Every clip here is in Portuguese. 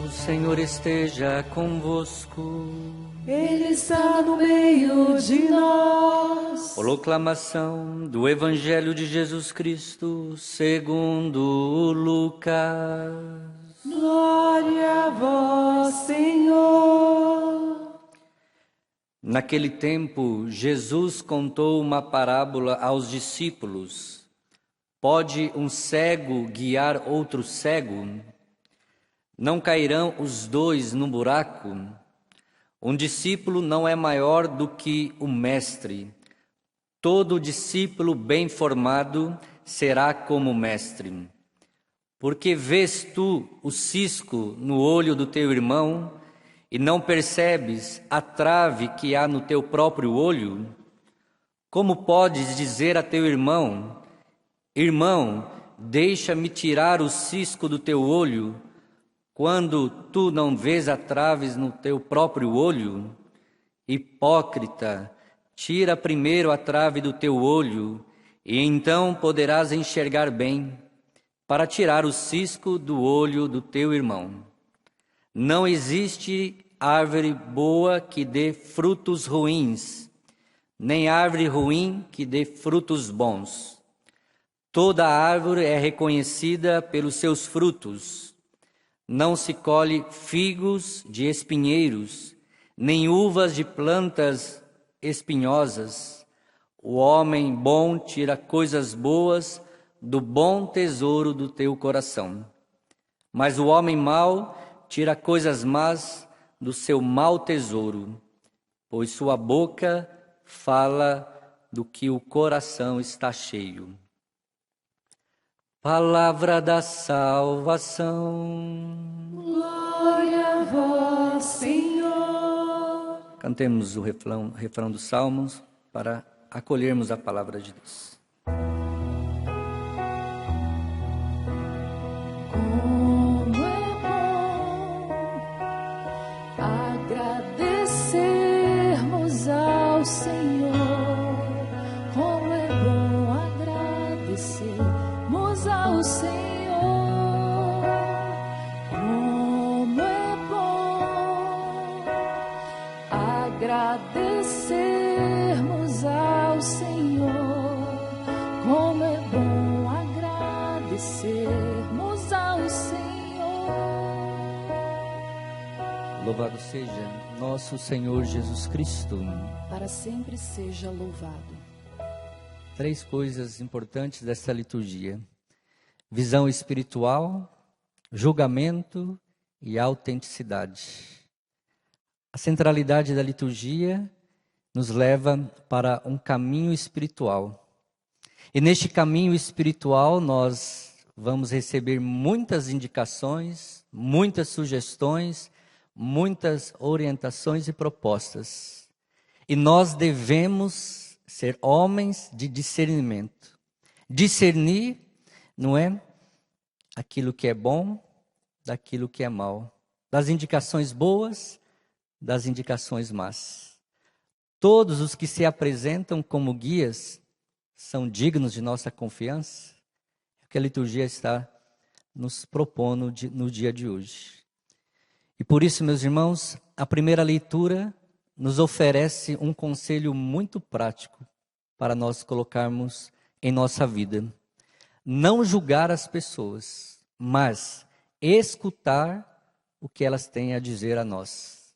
O Senhor esteja convosco. Ele está no meio de nós. Proclamação do Evangelho de Jesus Cristo segundo Lucas. Glória a vós, Senhor. Naquele tempo, Jesus contou uma parábola aos discípulos. Pode um cego guiar outro cego? Não cairão os dois no buraco? Um discípulo não é maior do que o mestre. Todo discípulo bem formado será como o mestre. Porque vês tu o cisco no olho do teu irmão e não percebes a trave que há no teu próprio olho? Como podes dizer a teu irmão: irmão, deixa-me tirar o cisco do teu olho, quando tu não vês a trave no teu próprio olho? Hipócrita, tira primeiro a trave do teu olho, e então poderás enxergar bem, para tirar o cisco do olho do teu irmão. Não existe árvore boa que dê frutos ruins, nem árvore ruim que dê frutos bons. Toda árvore é reconhecida pelos seus frutos. Não se colhe figos de espinheiros, nem uvas de plantas espinhosas. O homem bom tira coisas boas do bom tesouro do teu coração, mas o homem mau tira coisas más do seu mau tesouro, pois sua boca fala do que o coração está cheio. Palavra da salvação. Glória a vós, Senhor. Cantemos o refrão dos Salmos para acolhermos a palavra de Deus. Como é bom agradecermos ao Senhor. Como é bom agradecermos ao Senhor. Como é bom agradecermos ao Senhor. Como é bom agradecermos ao Senhor. Louvado seja nosso Senhor Jesus Cristo. Para sempre seja louvado. 3 coisas importantes dessa liturgia: visão espiritual, julgamento e autenticidade. A centralidade da liturgia nos leva para um caminho espiritual. E neste caminho espiritual nós vamos receber muitas indicações, muitas sugestões, muitas orientações e propostas. E nós devemos ser homens de discernimento. Discernir, não é? Aquilo que é bom daquilo que é mal. Das indicações boas, das indicações más. Todos os que se apresentam como guias são dignos de nossa confiança? É o que a liturgia está nos propondo no dia de hoje. E por isso, meus irmãos, a primeira leitura nos oferece um conselho muito prático para nós colocarmos em nossa vida. Não julgar as pessoas, mas escutar o que elas têm a dizer a nós.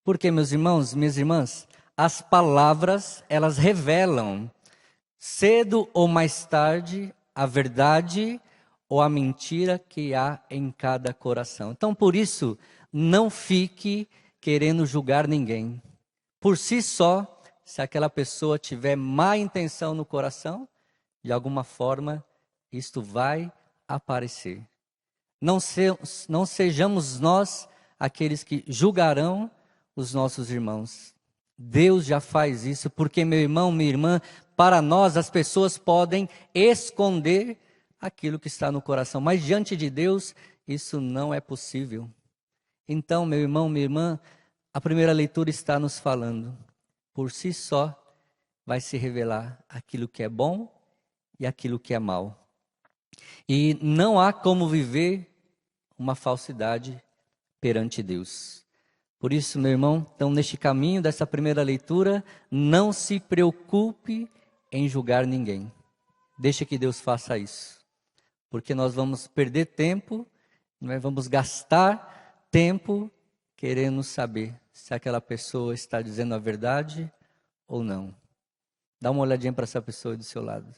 Porque, meus irmãos, minhas irmãs, as palavras, elas revelam, cedo ou mais tarde, a verdade ou a mentira que há em cada coração. Então, por isso, não fique querendo julgar ninguém. Por si só, se aquela pessoa tiver má intenção no coração, de alguma forma, isto vai aparecer. Não sejamos nós aqueles que julgarão os nossos irmãos. Deus já faz isso, porque, meu irmão, minha irmã, para nós as pessoas podem esconder aquilo que está no coração, mas diante de Deus isso não é possível. Então, meu irmão, minha irmã, a primeira leitura está nos falando, por si só vai se revelar aquilo que é bom e aquilo que é mal. E não há como viver uma falsidade perante Deus. Por isso, meu irmão, então neste caminho dessa primeira leitura, não se preocupe em julgar ninguém. Deixa que Deus faça isso. Porque nós vamos perder tempo, nós vamos gastar tempo querendo saber se aquela pessoa está dizendo a verdade ou não. Dá uma olhadinha para essa pessoa do seu lado.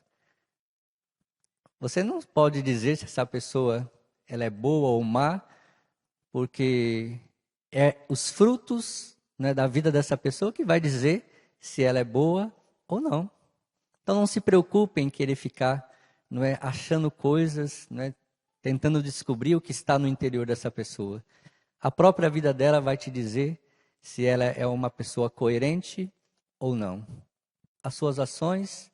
Você não pode dizer se essa pessoa ela é boa ou má, porque é os frutos, né, da vida dessa pessoa que vai dizer se ela é boa ou não. Então não se preocupe em querer ficar, não é, achando coisas, não é, tentando descobrir o que está no interior dessa pessoa. A própria vida dela vai te dizer se ela é uma pessoa coerente ou não. As suas ações,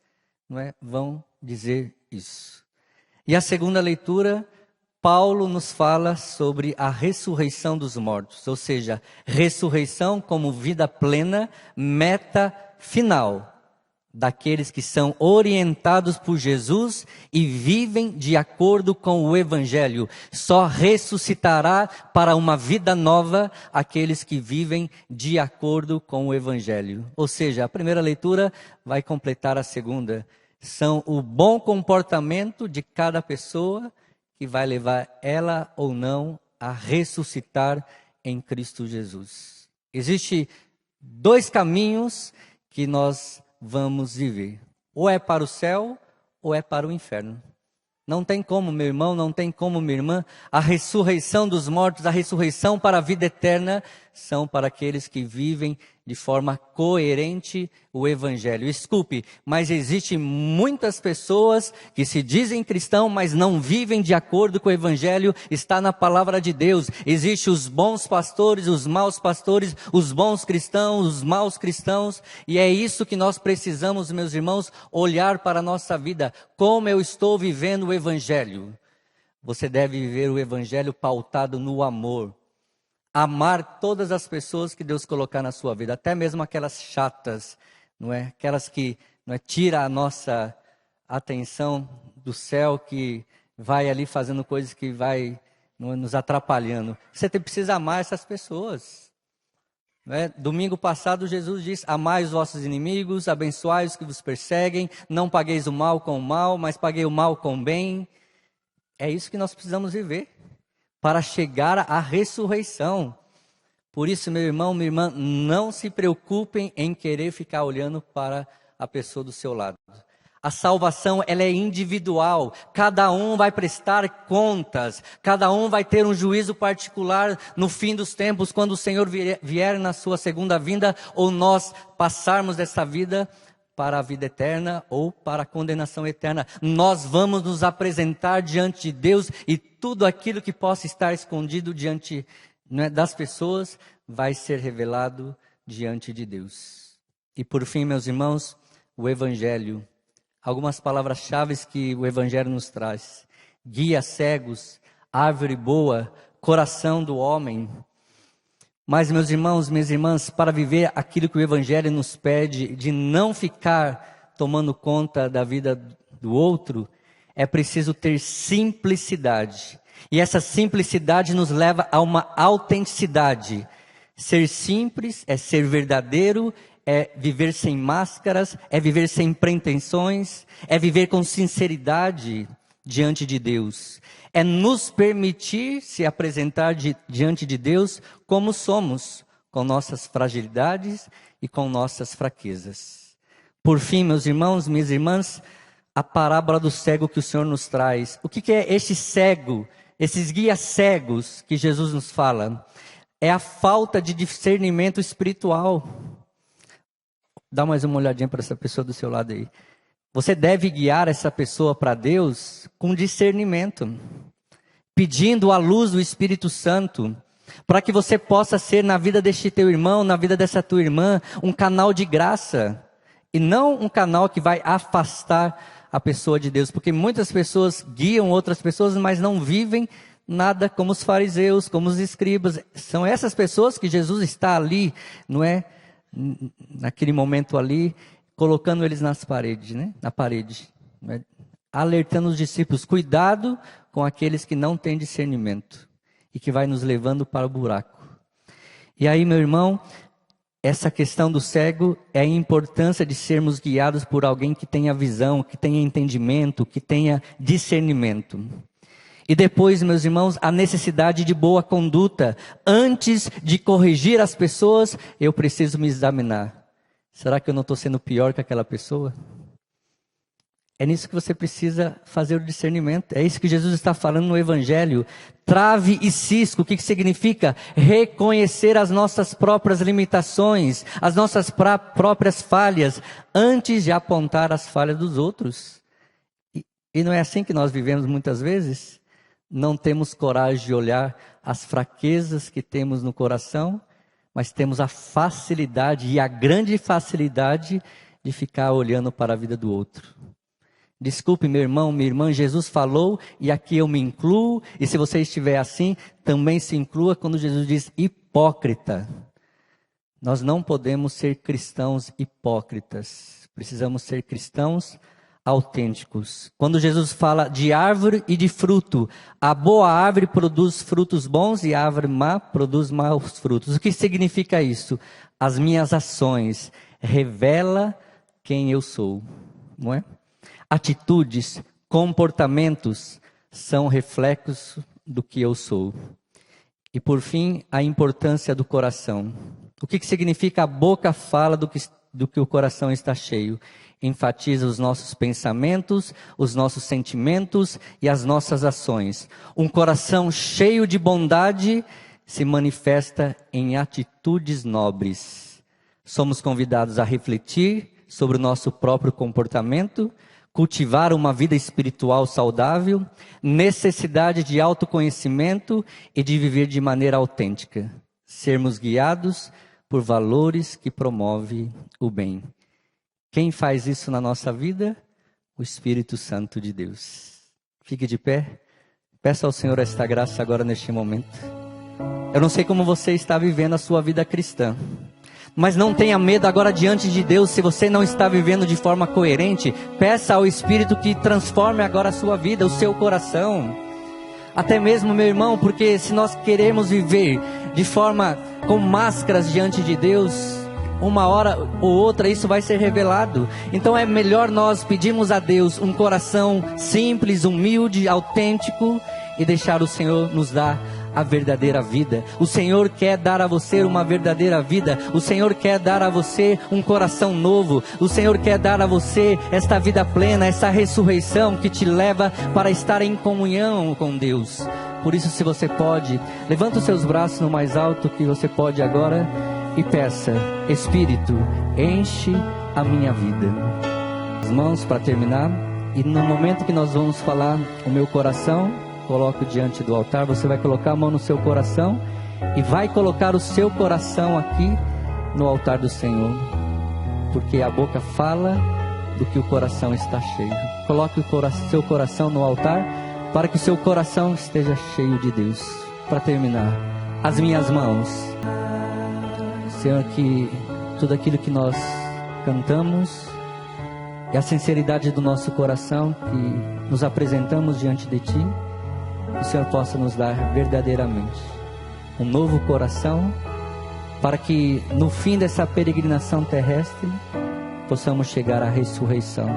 não é, vão dizer isso. E a segunda leitura, Paulo nos fala sobre a ressurreição dos mortos, ou seja, ressurreição como vida plena, meta final daqueles que são orientados por Jesus e vivem de acordo com o Evangelho. Só ressuscitará para uma vida nova aqueles que vivem de acordo com o Evangelho. Ou seja, a primeira leitura vai completar a segunda. São o bom comportamento de cada pessoa que vai levar ela ou não a ressuscitar em Cristo Jesus. Existem dois caminhos que nós vamos viver. Ou é para o céu, ou é para o inferno. Não tem como, meu irmão, não tem como, minha irmã. A ressurreição dos mortos, a ressurreição para a vida eterna, são para aqueles que vivem de forma coerente o Evangelho. Desculpe, mas existem muitas pessoas que se dizem cristãos, mas não vivem de acordo com o Evangelho. Está na palavra de Deus. Existem os bons pastores, os maus pastores, os bons cristãos, os maus cristãos. E é isso que nós precisamos, meus irmãos, olhar para a nossa vida. Como eu estou vivendo o Evangelho? Você deve viver o Evangelho pautado no amor. Amar todas as pessoas que Deus colocar na sua vida, até mesmo aquelas chatas, não é? Aquelas que não é, tira a nossa atenção do céu, que vai ali fazendo coisas que vai não é, nos atrapalhando. Você precisa amar essas pessoas. Não é? Domingo passado Jesus disse: amai os vossos inimigos, abençoai os que vos perseguem, não pagueis o mal com o mal, mas paguei o mal com o bem. É isso que nós precisamos viver para chegar à ressurreição. Por isso, meu irmão, minha irmã, não se preocupem em querer ficar olhando para a pessoa do seu lado. A salvação, ela é individual. Cada um vai prestar contas. Cada um vai ter um juízo particular no fim dos tempos, quando o Senhor vier na sua segunda vinda, ou nós passarmos dessa vida para a vida eterna ou para a condenação eterna. Nós vamos nos apresentar diante de Deus e tudo aquilo que possa estar escondido diante, né, das pessoas vai ser revelado diante de Deus. E por fim, meus irmãos, o Evangelho. Algumas palavras-chave que o Evangelho nos traz. Guia cegos, árvore boa, coração do homem. Mas, meus irmãos, minhas irmãs, para viver aquilo que o Evangelho nos pede, de não ficar tomando conta da vida do outro, é preciso ter simplicidade. E essa simplicidade nos leva a uma autenticidade. Ser simples é ser verdadeiro, é viver sem máscaras, é viver sem pretensões, é viver com sinceridade diante de Deus. É nos permitir se apresentar diante de Deus como somos, com nossas fragilidades e com nossas fraquezas. Por fim, meus irmãos, minhas irmãs, a parábola do cego que o Senhor nos traz. O que é este cego, esses guias cegos que Jesus nos fala? É a falta de discernimento espiritual. Dá mais uma olhadinha para essa pessoa do seu lado aí. Você deve guiar essa pessoa para Deus com discernimento, pedindo a luz do Espírito Santo, para que você possa ser na vida deste teu irmão, na vida dessa tua irmã, um canal de graça, e não um canal que vai afastar a pessoa de Deus, porque muitas pessoas guiam outras pessoas, mas não vivem nada como os fariseus, como os escribas. São essas pessoas que Jesus está ali, não é? Naquele momento ali, colocando eles nas paredes, né? Na parede, né? Alertando os discípulos, cuidado com aqueles que não têm discernimento. e que vai nos levando para o buraco. E aí, meu irmão, essa questão do cego é a importância de sermos guiados por alguém que tenha visão, que tenha entendimento, que tenha discernimento. E depois, meus irmãos, a necessidade de boa conduta. Antes de corrigir as pessoas, eu preciso me examinar. Será que eu não estou sendo pior que aquela pessoa? É nisso que você precisa fazer o discernimento. É isso que Jesus está falando no Evangelho. Trave e cisco, o que significa? Reconhecer as nossas próprias limitações, as nossas próprias falhas, antes de apontar as falhas dos outros. E não é assim que nós vivemos muitas vezes? Não temos coragem de olhar as fraquezas que temos no coração, mas temos a facilidade e a grande facilidade de ficar olhando para a vida do outro. Desculpe, meu irmão, minha irmã, Jesus falou, e aqui eu me incluo, e se você estiver assim, também se inclua quando Jesus diz hipócrita. Nós não podemos ser cristãos hipócritas, precisamos ser cristãos autênticos. Quando Jesus fala de árvore e de fruto, a boa árvore produz frutos bons e a árvore má produz maus frutos. O que significa isso? As minhas ações revelam quem eu sou, não é? Atitudes, comportamentos são reflexos do que eu sou. E por fim, a importância do coração. O que significa a boca fala do que o coração está cheio? Enfatiza os nossos pensamentos, os nossos sentimentos e as nossas ações. Um coração cheio de bondade se manifesta em atitudes nobres. Somos convidados a refletir sobre o nosso próprio comportamento, cultivar uma vida espiritual saudável, necessidade de autoconhecimento e de viver de maneira autêntica. Sermos guiados por valores que promovem o bem. Quem faz isso na nossa vida? O Espírito Santo de Deus. Fique de pé. Peça ao Senhor esta graça agora neste momento. Eu não sei como você está vivendo a sua vida cristã, mas não tenha medo agora diante de Deus. Se você não está vivendo de forma coerente, peça ao Espírito que transforme agora a sua vida, o seu coração. Até mesmo, meu irmão, porque se nós queremos viver de forma com máscaras diante de Deus, uma hora ou outra isso vai ser revelado. Então é melhor nós pedirmos a Deus um coração simples, humilde, autêntico e deixar o Senhor nos dar a verdadeira vida. O Senhor quer dar a você uma verdadeira vida. O Senhor quer dar a você um coração novo. O Senhor quer dar a você esta vida plena, essa ressurreição que te leva para estar em comunhão com Deus. Por isso, se você pode, levanta os seus braços no mais alto que você pode agora e peça: Espírito, enche a minha vida. As mãos para terminar. E no momento que nós vamos falar o meu coração, coloco diante do altar. Você vai colocar a mão no seu coração e vai colocar o seu coração aqui no altar do Senhor, porque a boca fala do que o coração está cheio. Coloque o seu coração no altar para que o seu coração esteja cheio de Deus. Para terminar, as minhas mãos, Senhor, que tudo aquilo que nós cantamos e a sinceridade do nosso coração que nos apresentamos diante de Ti, o Senhor possa nos dar verdadeiramente um novo coração, para que no fim dessa peregrinação terrestre possamos chegar à ressurreição,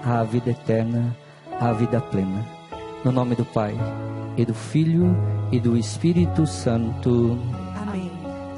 à vida eterna, à vida plena. No nome do Pai, e do Filho, e do Espírito Santo.